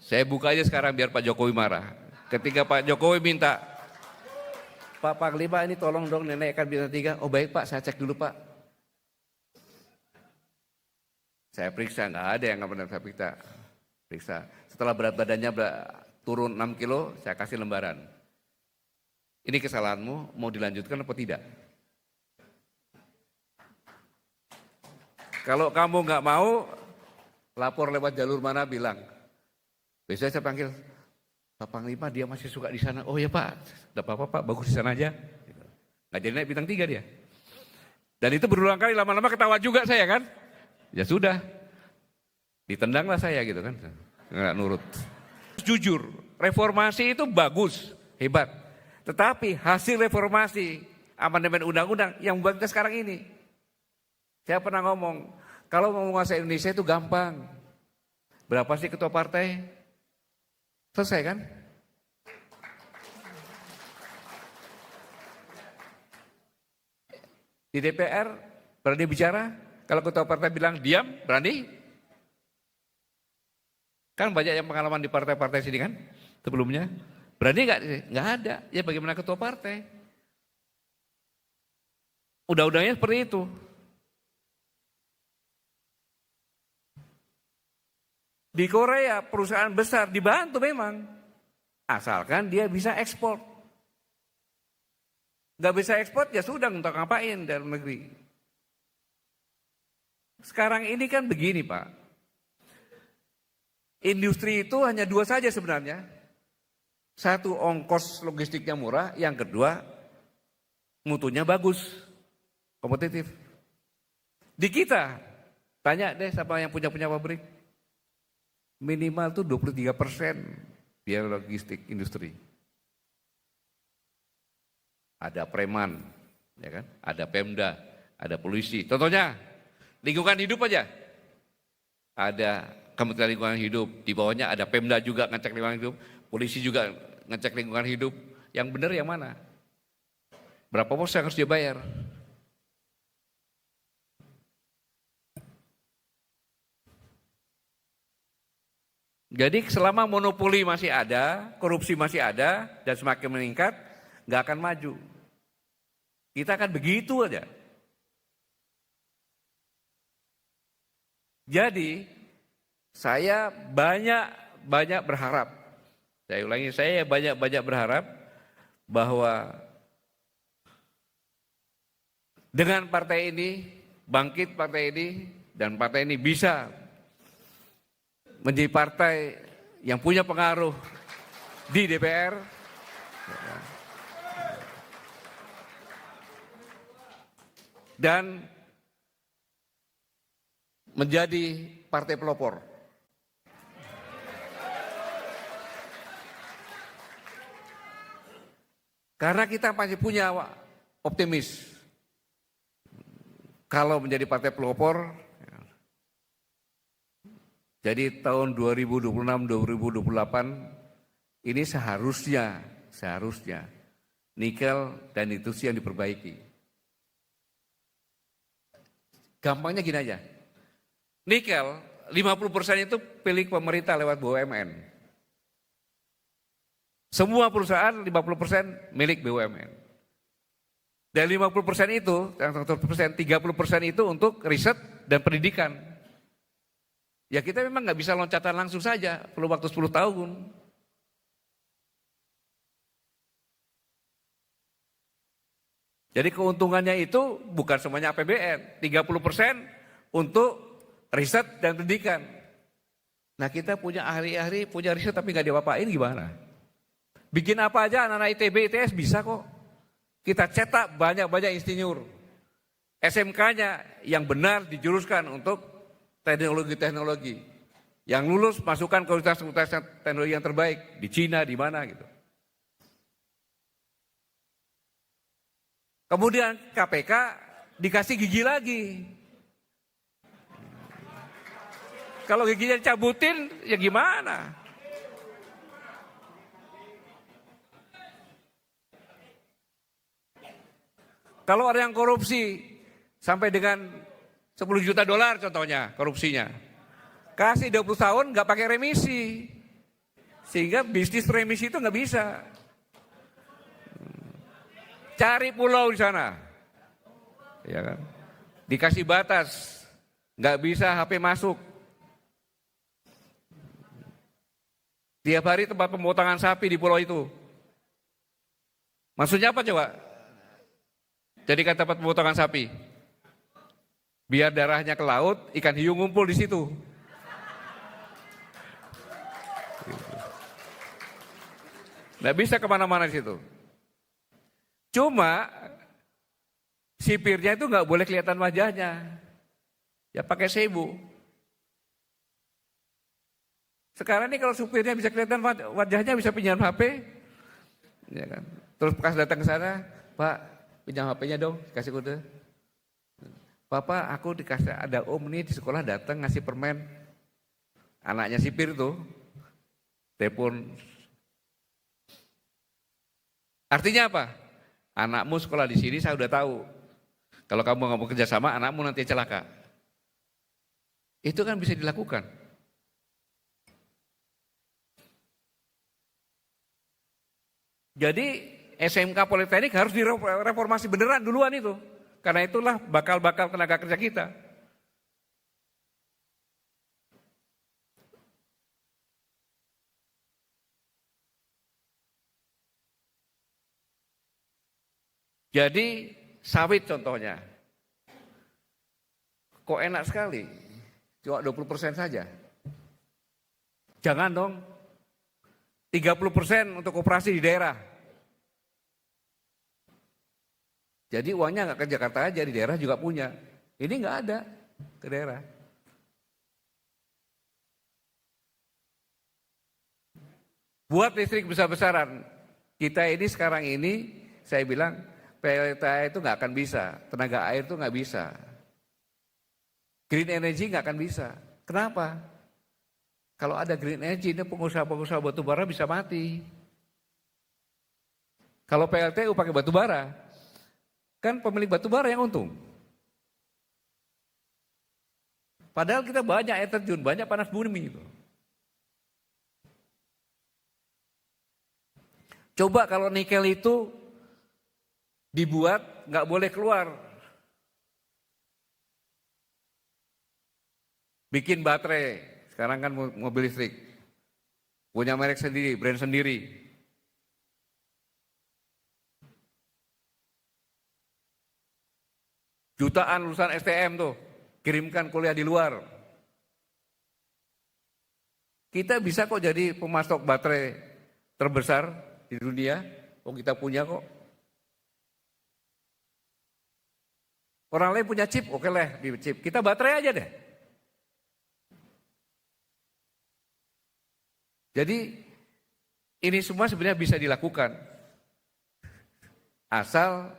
Saya buka aja sekarang biar Pak Jokowi marah. Ketika Pak Jokowi minta, Pak Panglima ini tolong dong nenek kan bintang 3. Oh baik Pak, saya cek dulu Pak. Saya periksa, nggak ada yang nggak pernah saya periksa. Setelah berat badannya turun 6 kilo, saya kasih lembaran. Ini kesalahanmu, mau dilanjutkan atau tidak? Kalau kamu nggak mau, lapor lewat jalur mana bilang. Biasanya saya panggil, Pak Panglima dia masih suka di sana. Oh ya Pak, tidak apa-apa Pak, bagus di sana aja. Nggak jadi naik bintang 3 dia. Dan itu berulang kali, lama-lama ketawa juga saya kan. Ya sudah, ditendanglah saya gitu kan, nggak nurut. Jujur, reformasi itu bagus, hebat. Tetapi hasil reformasi, amandemen undang-undang yang membuat kita sekarang ini. Saya pernah ngomong, kalau mau menguasai Indonesia itu gampang. Berapa sih ketua partai? Selesai kan? Di DPR berani bicara? Kalau ketua partai bilang diam, berani? Kan banyak yang pengalaman di partai-partai sini kan, sebelumnya. Berani nggak? Nggak ada. Ya bagaimana ketua partai? Undang-undangnya seperti itu. Di Korea perusahaan besar dibantu memang, asalkan dia bisa ekspor. Nggak bisa ekspor ya sudah, untuk ngapain dalam negeri. Sekarang ini kan begini Pak, industri itu hanya 2 saja sebenarnya. Satu, ongkos logistiknya murah, yang kedua mutunya bagus, kompetitif. Di kita, tanya deh siapa yang punya pabrik, minimal tuh 23% biaya logistik industri. Ada preman, ya kan? Ada Pemda, ada polisi. Contohnya lingkungan hidup aja. Ada Kementerian Lingkungan Hidup, di bawahnya ada Pemda juga ngecek lingkungan hidup, polisi juga ngecek lingkungan hidup. Yang benar yang mana? Berapa pos yang harus dia bayar? Jadi selama monopoli masih ada, korupsi masih ada, dan semakin meningkat, nggak akan maju. Kita akan begitu aja. Jadi saya banyak berharap, saya ulangi, saya banyak berharap bahwa dengan partai ini, bangkit partai ini, dan partai ini bisa menjadi partai yang punya pengaruh di DPR, dan menjadi partai pelopor. Karena kita masih punya optimis. Kalau menjadi partai pelopor, jadi tahun 2026-2028 ini seharusnya nikel dan itu sih yang diperbaiki. Gampangnya gini aja. Nikel 50% itu pilih pemerintah lewat BUMN. Semua perusahaan 50% milik BUMN. Dan 50% itu, 30% itu untuk riset dan pendidikan. Ya kita memang nggak bisa loncatan langsung saja, perlu waktu 10 tahun. Jadi keuntungannya itu bukan semuanya APBN, 30% untuk riset dan pendidikan. Nah kita punya ahli-ahli, punya riset tapi nggak diapa-apain gimana? Bikin apa aja anak-anak ITB, ITS bisa kok. Kita cetak banyak-banyak insinyur. SMK-nya yang benar dijuruskan untuk teknologi-teknologi. Yang lulus masukkan ke universitas teknologi yang terbaik di Cina, di mana gitu. Kemudian KPK dikasih gigi lagi. Kalau giginya dicabutin, ya gimana? Kalau ada yang korupsi sampai dengan 10 juta dolar contohnya korupsinya, kasih 20 tahun nggak pakai remisi. Sehingga bisnis premis itu nggak bisa. Cari pulau di sana, ya kan? Dikasih batas, nggak bisa HP masuk. Tiap hari tempat pemotongan sapi di pulau itu. Maksudnya apa coba? Jadikan tempat pemotongan sapi. Biar darahnya ke laut, ikan hiu ngumpul di situ. Nggak bisa kemana-mana di situ. Cuma sipirnya itu nggak boleh kelihatan wajahnya. Ya pakai sebu. Sekarang ini kalau supirnya bisa kelihatan wajahnya, bisa pinjam HP, ya kan? Terus pas datang ke sana, Pak pinjam HP-nya dong, kasih kode. Papa, aku dikasih ada om nih di sekolah datang ngasih permen. Anaknya sipir tuh, telepon. Artinya apa? Anakmu sekolah di sini saya udah tahu. Kalau kamu nggak mau kerjasama, anakmu nanti celaka. Itu kan bisa dilakukan. Jadi SMK Politeknik harus direformasi beneran duluan itu. Karena itulah bakal tenaga kerja kita. Jadi sawit contohnya. Kok enak sekali, cuma 20% saja. Jangan dong. 30% untuk koperasi di daerah. Jadi uangnya nggak ke Jakarta aja, di daerah juga punya. Ini nggak ada ke daerah. Buat listrik besar-besaran. Kita ini sekarang ini, saya bilang PLTA itu nggak akan bisa, tenaga air itu nggak bisa. Green energy nggak akan bisa. Kenapa? Kalau ada green energy, ini pengusaha-pengusaha batu bara bisa mati. Kalau PLTU pakai batu bara, kan pemilik batu bara yang untung. Padahal kita banyak air terjun, banyak panas bumi itu. Coba kalau nikel itu dibuat nggak boleh keluar. Bikin baterai. Sekarang kan mobil listrik, punya merek sendiri, brand sendiri. Jutaan lulusan STM tuh, kirimkan kuliah di luar. Kita bisa kok jadi pemasok baterai terbesar di dunia, kok kita punya kok. Orang lain punya chip, oke lah di chip. Kita baterai aja deh. Jadi ini semua sebenarnya bisa dilakukan. Asal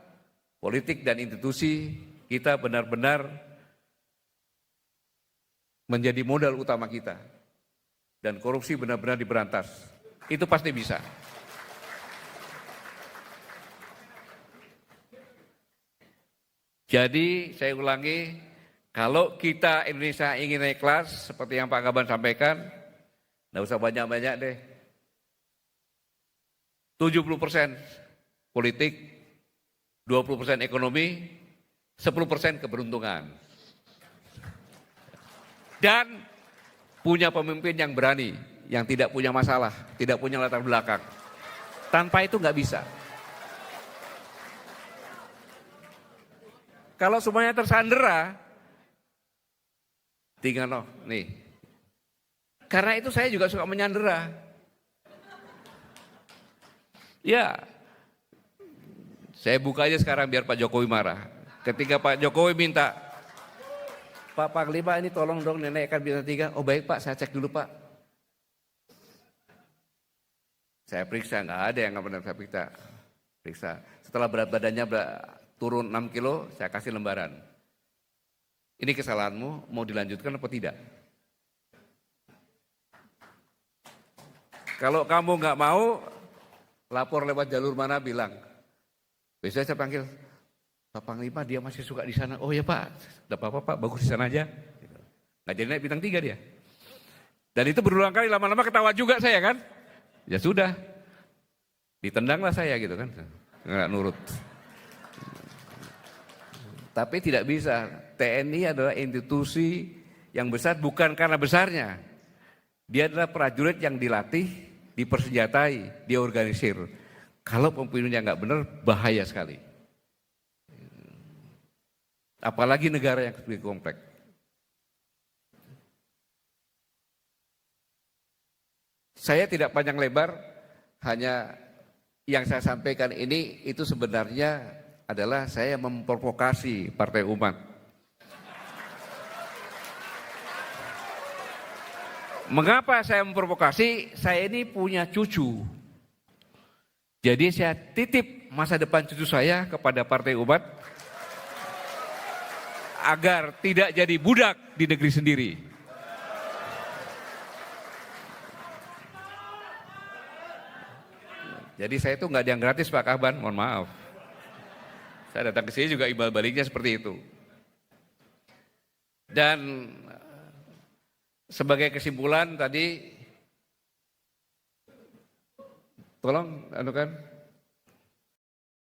politik dan institusi kita benar-benar menjadi modal utama kita. Dan korupsi benar-benar diberantas. Itu pasti bisa. Jadi saya ulangi, kalau kita Indonesia ingin naik kelas seperti yang Pak Gaban sampaikan, nggak usah banyak-banyak deh. 70% politik, 20% ekonomi, 10% keberuntungan. Dan punya pemimpin yang berani, yang tidak punya masalah, tidak punya latar belakang. Tanpa itu nggak bisa. Kalau semuanya tersandera, tinggal loh, nih. Karena itu saya juga suka menyandera. Ya, saya buka aja sekarang biar Pak Jokowi marah. Ketika Pak Jokowi minta, Pak Panglima ini tolong dong nenek bintang 3. Oh baik Pak, saya cek dulu Pak. Saya periksa, nggak ada yang nggak benar saya periksa. Setelah berat badannya turun 6 kilo, saya kasih lembaran. Ini kesalahanmu, mau dilanjutkan apa tidak? Kalau kamu nggak mau, lapor lewat jalur mana bilang. Biasanya saya panggil, Pak Panglima dia masih suka di sana. Oh ya Pak, tidak apa-apa Pak, bagus di sana aja. Nggak jadi naik bintang 3 dia. Dan itu berulang kali, lama-lama ketawa juga saya kan. Ya sudah, ditendanglah saya gitu kan, nggak nurut. Tapi tidak bisa, TNI adalah institusi yang besar bukan karena besarnya. Dia adalah prajurit yang dilatih, dipersenjatai, diorganisir. Kalau pemimpinnya nggak benar, bahaya sekali. Apalagi negara yang lebih kompleks. Saya tidak panjang lebar, hanya yang saya sampaikan ini itu sebenarnya adalah saya memprovokasi Partai Umat. Mengapa saya memprovokasi? Saya ini punya cucu. Jadi saya titip masa depan cucu saya kepada Partai Umat agar tidak jadi budak di negeri sendiri. Jadi saya itu nggak ada yang gratis Pak Kahban, mohon maaf. Saya datang ke sini juga imbal baliknya seperti itu. Dan sebagai kesimpulan tadi, tolong anukan.